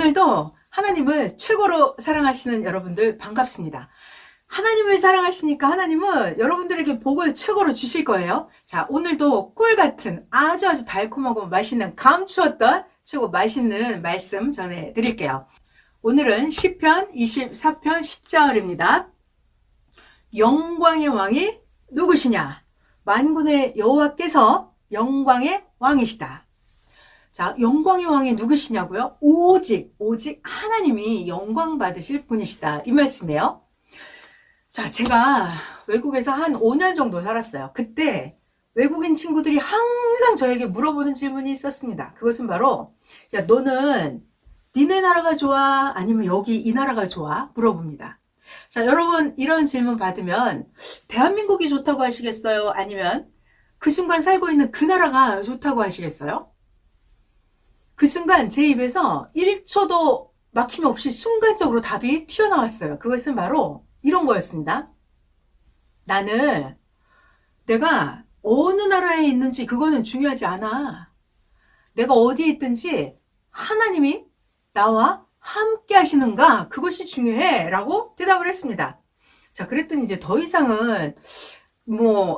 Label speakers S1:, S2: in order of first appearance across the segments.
S1: 오늘도 하나님을 최고로 사랑하시는 여러분들 반갑습니다. 하나님을 사랑하시니까 하나님은 여러분들에게 복을 최고로 주실 거예요. 자, 오늘도 꿀 같은 아주 달콤하고 맛있는 감추었던 최고 맛있는 말씀 전해드릴게요. 오늘은 시편 24편 10절입니다. 영광의 왕이 누구시냐? 만군의 여호와께서 영광의 왕이시다. 자, 영광의 왕이 누구시냐고요? 오직 하나님이 영광 받으실 분이시다. 이 말씀이에요. 자, 제가 외국에서 한 5년 정도 살았어요. 그때 외국인 친구들이 항상 저에게 물어보는 질문이 있었습니다. 그것은 바로, 야, 너는 니네 나라가 좋아? 아니면 여기 이 나라가 좋아? 물어봅니다. 자, 여러분 이런 질문 받으면 대한민국이 좋다고 하시겠어요? 아니면 그 순간 살고 있는 그 나라가 좋다고 하시겠어요? 그 순간 제 입에서 1초도 막힘없이 순간적으로 답이 튀어나왔어요. 그것은 바로 이런 거였습니다. 나는 내가 어느 나라에 있는지 그거는 중요하지 않아. 내가 어디에 있든지 하나님이 나와 함께 하시는가, 그것이 중요해 라고 대답을 했습니다. 자, 그랬더니 이제 더 이상은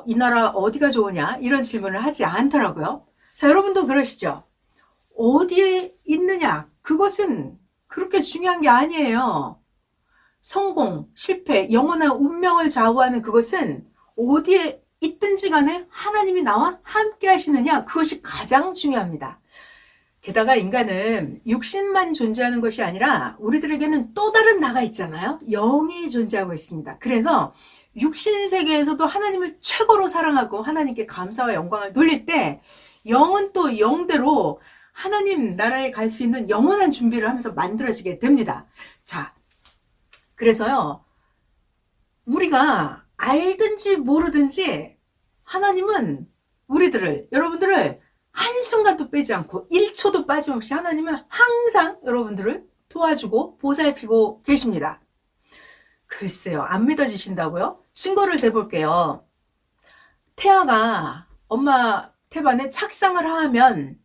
S1: 이 나라 어디가 좋으냐 이런 질문을 하지 않더라고요. 자, 여러분도 그러시죠? 어디에 있느냐, 그것은 그렇게 중요한 게 아니에요. 성공, 실패, 영원한 운명을 좌우하는 그것은 어디에 있든지 간에 하나님이 나와 함께 하시느냐, 그것이 가장 중요합니다. 게다가 인간은 육신만 존재하는 것이 아니라 우리들에게는 또 다른 나가 있잖아요. 영이 존재하고 있습니다. 그래서 육신 세계에서도 하나님을 최고로 사랑하고 하나님께 감사와 영광을 돌릴 때 영은 또 영대로 하나님 나라에 갈 수 있는 영원한 준비를 하면서 만들어지게 됩니다. 자, 그래서요, 우리가 알든지 모르든지 하나님은 여러분들을 한순간도 빼지 않고 1초도 빠짐없이 하나님은 항상 여러분들을 도와주고 보살피고 계십니다. 글쎄요, 안 믿어지신다고요? 증거를 대볼게요. 태아가 엄마 태반에 착상을 하면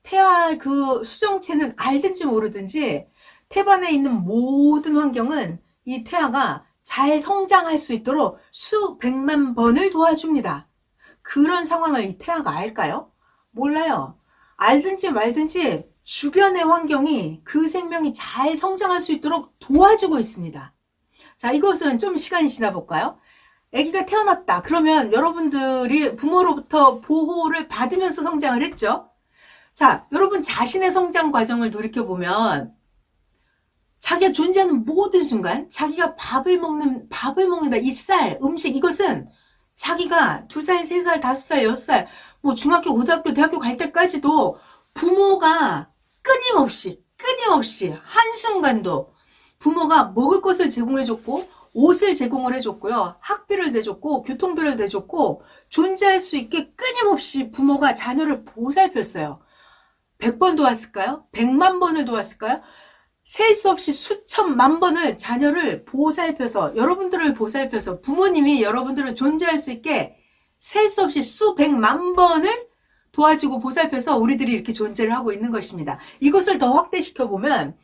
S1: 태아 그 수정체는 알든지 모르든지 태반에 있는 모든 환경은 이 태아가 잘 성장할 수 있도록 수백만 번을 도와줍니다. 그런 상황을 이 태아가 알까요? 몰라요. 알든지 말든지 주변의 환경이 그 생명이 잘 성장할 수 있도록 도와주고 있습니다. 자, 이것은 좀 시간이 지나 볼까요? 아기가 태어났다. 그러면 여러분들이 부모로부터 보호를 받으면서 성장을 했죠. 자, 여러분 자신의 성장 과정을 돌이켜보면 자기가 존재하는 모든 순간, 자기가 밥을 먹는다. 이 쌀, 음식, 이것은 자기가 2살, 3살, 5살, 6살, 중학교, 고등학교, 대학교 갈 때까지도 부모가 끊임없이 한순간도 부모가 먹을 것을 제공해줬고, 옷을 제공을 해줬고요. 학비를 대줬고, 교통비를 대줬고, 존재할 수 있게 끊임없이 부모가 자녀를 보살폈어요. 100번 도왔을까요? 100만 번을 도왔을까요? 셀 수 없이 수천만 번을 자녀를 보살펴서, 여러분들을 보살펴서, 부모님이 여러분들을 존재할 수 있게 셀 수 없이 수백만 번을 도와주고 보살펴서 우리들이 이렇게 존재를 하고 있는 것입니다. 이것을 더 확대시켜보면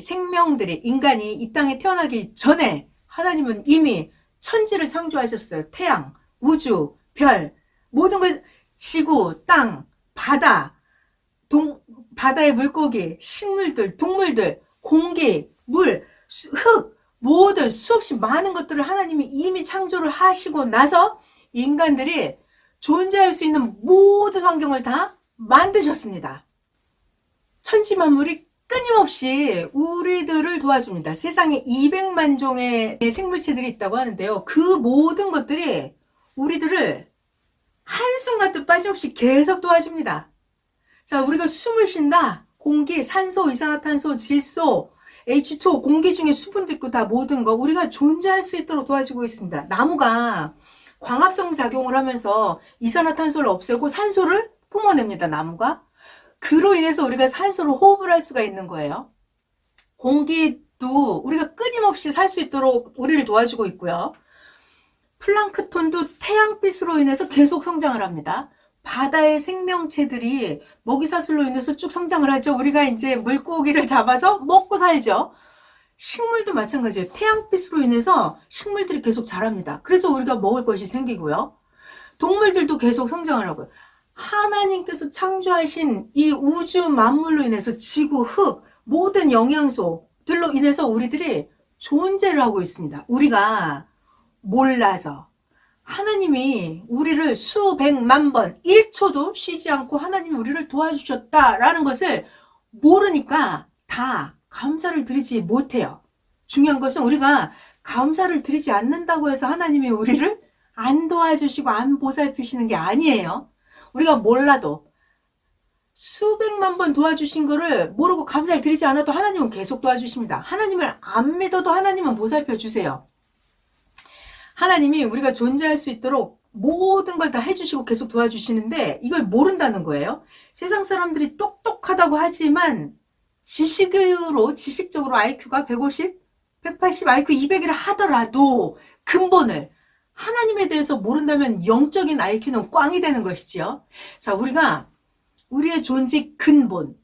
S1: 생명들이, 인간이 이 땅에 태어나기 전에 하나님은 이미 천지를 창조하셨어요. 태양, 우주, 별, 모든 걸, 지구, 땅, 바다, 바다의 물고기, 식물들, 동물들, 공기, 물, 흙, 모든 수없이 많은 것들을 하나님이 이미 창조를 하시고 나서 인간들이 존재할 수 있는 모든 환경을 다 만드셨습니다. 천지 만물이 끊임없이 우리들을 도와줍니다. 세상에 200만 종의 생물체들이 있다고 하는데요. 그 모든 것들이 우리들을 한순간도 빠짐없이 계속 도와줍니다. 자, 우리가 숨을 쉰다. 공기, 산소, 이산화탄소, 질소, H2O, 공기 중에 수분도 있고 다 모든 거 우리가 존재할 수 있도록 도와주고 있습니다. 나무가 광합성 작용을 하면서 이산화탄소를 없애고 산소를 뿜어냅니다. 나무가. 그로 인해서 우리가 산소로 호흡을 할 수가 있는 거예요. 공기도 우리가 끊임없이 살 수 있도록 우리를 도와주고 있고요. 플랑크톤도 태양빛으로 인해서 계속 성장을 합니다. 바다의 생명체들이 먹이사슬로 인해서 쭉 성장을 하죠. 우리가 이제 물고기를 잡아서 먹고 살죠. 식물도 마찬가지예요. 태양빛으로 인해서 식물들이 계속 자랍니다. 그래서 우리가 먹을 것이 생기고요. 동물들도 계속 성장을 하고요. 하나님께서 창조하신 이 우주 만물로 인해서 지구, 흙, 모든 영양소들로 인해서 우리들이 존재를 하고 있습니다. 우리가 몰라서 하나님이 우리를 수백만 번 1초도 쉬지 않고 하나님이 우리를 도와주셨다라는 것을 모르니까 다 감사를 드리지 못해요. 중요한 것은 우리가 감사를 드리지 않는다고 해서 하나님이 우리를 안 도와주시고 안 보살피시는 게 아니에요. 우리가 몰라도 수백만 번 도와주신 거를 모르고 감사를 드리지 않아도 하나님은 계속 도와주십니다. 하나님을 안 믿어도 하나님은 보살펴 주세요. 하나님이 우리가 존재할 수 있도록 모든 걸 다 해주시고 계속 도와주시는데 이걸 모른다는 거예요. 세상 사람들이 똑똑하다고 하지만 지식적으로 IQ가 150, 180, IQ 200이라 하더라도 근본을 하나님에 대해서 모른다면 영적인 IQ는 꽝이 되는 것이지요. 자, 우리가 우리의 존재 근본,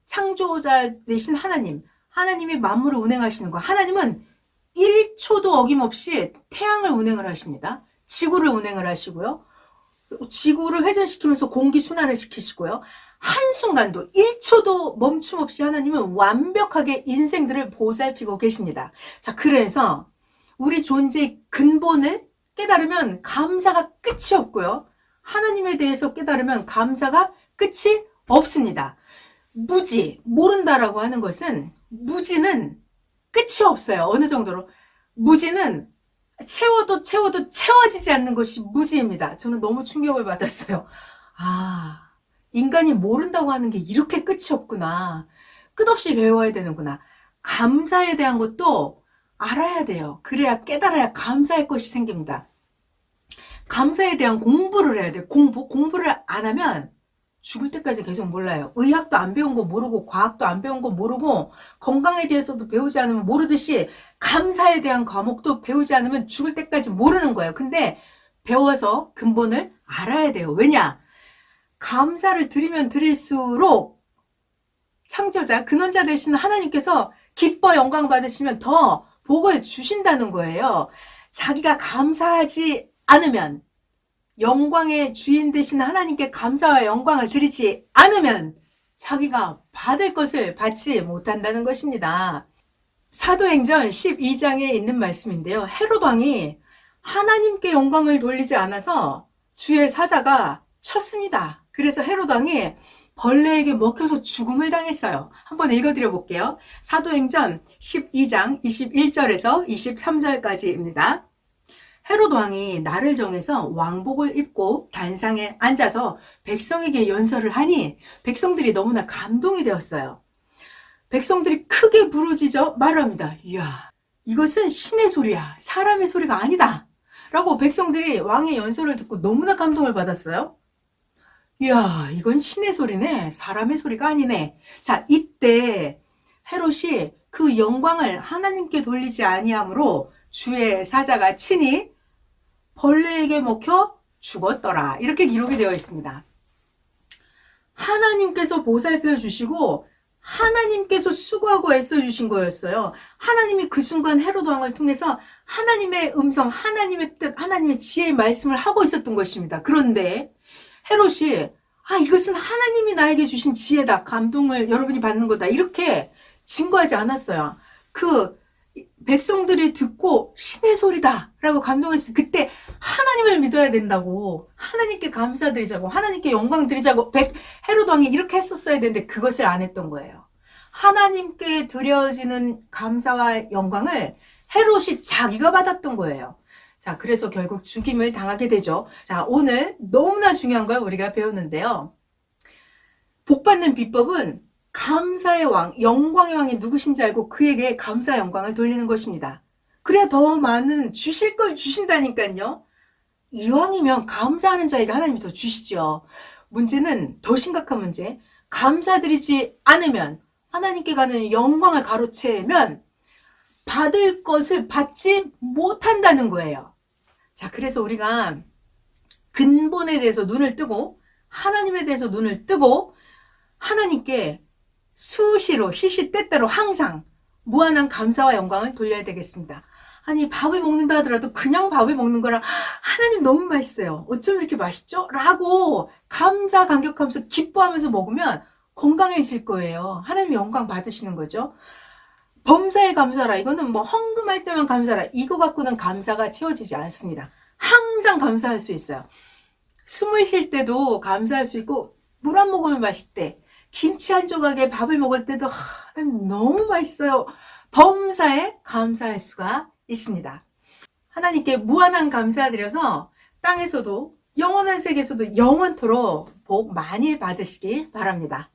S1: 창조자 되신 하나님이 만물을 운행하시는 거. 하나님은 1초도 어김없이 태양을 운행을 하십니다. 지구를 운행을 하시고요. 지구를 회전시키면서 공기 순환을 시키시고요. 한순간도 1초도 멈춤 없이 하나님은 완벽하게 인생들을 보살피고 계십니다. 자, 그래서 우리 존재의 근본을 깨달으면 감사가 끝이 없고요. 하나님에 대해서 깨달으면 감사가 끝이 없습니다. 모른다라고 하는 것은 무지는 끝이 없어요. 어느 정도로. 무지는 채워도 채워지지 않는 것이 무지입니다. 저는 너무 충격을 받았어요. 아, 인간이 모른다고 하는 게 이렇게 끝이 없구나. 끝없이 배워야 되는구나. 감사에 대한 것도 알아야 돼요. 그래야 깨달아야 감사할 것이 생깁니다. 감사에 대한 공부를 해야 돼요. 공부를 안 하면 죽을 때까지 계속 몰라요. 의학도 안 배운 거 모르고 과학도 안 배운 거 모르고 건강에 대해서도 배우지 않으면 모르듯이 감사에 대한 과목도 배우지 않으면 죽을 때까지 모르는 거예요. 근데 배워서 근본을 알아야 돼요. 왜냐? 감사를 드리면 드릴수록 창조자, 근원자 되시는 하나님께서 기뻐 영광 받으시면 더 복을 주신다는 거예요. 자기가 감사하지 않으면 영광의 주인 되시는 하나님께 감사와 영광을 드리지 않으면 자기가 받을 것을 받지 못한다는 것입니다. 사도행전 12장에 있는 말씀인데요. 헤롯 왕이 하나님께 영광을 돌리지 않아서 주의 사자가 쳤습니다. 그래서 헤롯 왕이 벌레에게 먹혀서 죽음을 당했어요. 한번 읽어드려 볼게요. 사도행전 12장 21절에서 23절까지입니다. 헤롯 왕이 날을 정해서 왕복을 입고 단상에 앉아서 백성에게 연설을 하니 백성들이 너무나 감동이 되었어요. 백성들이 크게 부르짖어 말합니다. 이야, 이것은 신의 소리야. 사람의 소리가 아니다. 라고 백성들이 왕의 연설을 듣고 너무나 감동을 받았어요. 이야, 이건 신의 소리네. 사람의 소리가 아니네. 자, 이때 헤롯이 그 영광을 하나님께 돌리지 아니하므로 주의 사자가 친히 벌레에게 먹혀 죽었더라. 이렇게 기록이 되어 있습니다. 하나님께서 보살펴 주시고 하나님께서 수고하고 애써 주신 거였어요. 하나님이 그 순간 헤롯 왕을 통해서 하나님의 음성, 하나님의 뜻, 하나님의 지혜의 말씀을 하고 있었던 것입니다. 그런데 헤롯이 이것은 하나님이 나에게 주신 지혜다. 감동을 여러분이 받는 거다. 이렇게 증거하지 않았어요. 그 백성들이 듣고 신의 소리다 라고 감동했을 때 그때 하나님을 믿어야 된다고, 하나님께 감사드리자고, 하나님께 영광 드리자고 헤롯 왕이 이렇게 했었어야 되는데 그것을 안 했던 거예요. 하나님께 드려지는 감사와 영광을 헤롯이 자기가 받았던 거예요. 자, 그래서 결국 죽임을 당하게 되죠. 자, 오늘 너무나 중요한 걸 우리가 배웠는데요. 복받는 비법은 감사의 왕, 영광의 왕이 누구신지 알고 그에게 감사 영광을 돌리는 것입니다. 그래야 더 많은 주실 걸 주신다니까요. 이왕이면 감사하는 자에게 하나님이 더 주시죠. 문제는 더 심각한 문제. 감사드리지 않으면 하나님께 가는 영광을 가로채면 받을 것을 받지 못한다는 거예요. 자, 그래서 우리가 근본에 대해서 눈을 뜨고 하나님에 대해서 눈을 뜨고 하나님께 수시로 시시때때로 항상 무한한 감사와 영광을 돌려야 되겠습니다. 아니 밥을 먹는다 하더라도 그냥 밥을 먹는 거랑 하나님 너무 맛있어요. 어쩜 이렇게 맛있죠? 라고 감사 감격하면서 기뻐하면서 먹으면 건강해질 거예요. 하나님 영광 받으시는 거죠. 범사에 감사라. 이거는 뭐 헌금할 때만 감사라. 이거 갖고는 감사가 채워지지 않습니다. 항상 감사할 수 있어요. 숨을 쉴 때도 감사할 수 있고 물 한 모금을 마실 때 김치 한 조각에 밥을 먹을 때도 너무 맛있어요. 범사에 감사할 수가 있습니다. 하나님께 무한한 감사드려서 땅에서도 영원한 세계에서도 영원토록 복 많이 받으시기 바랍니다.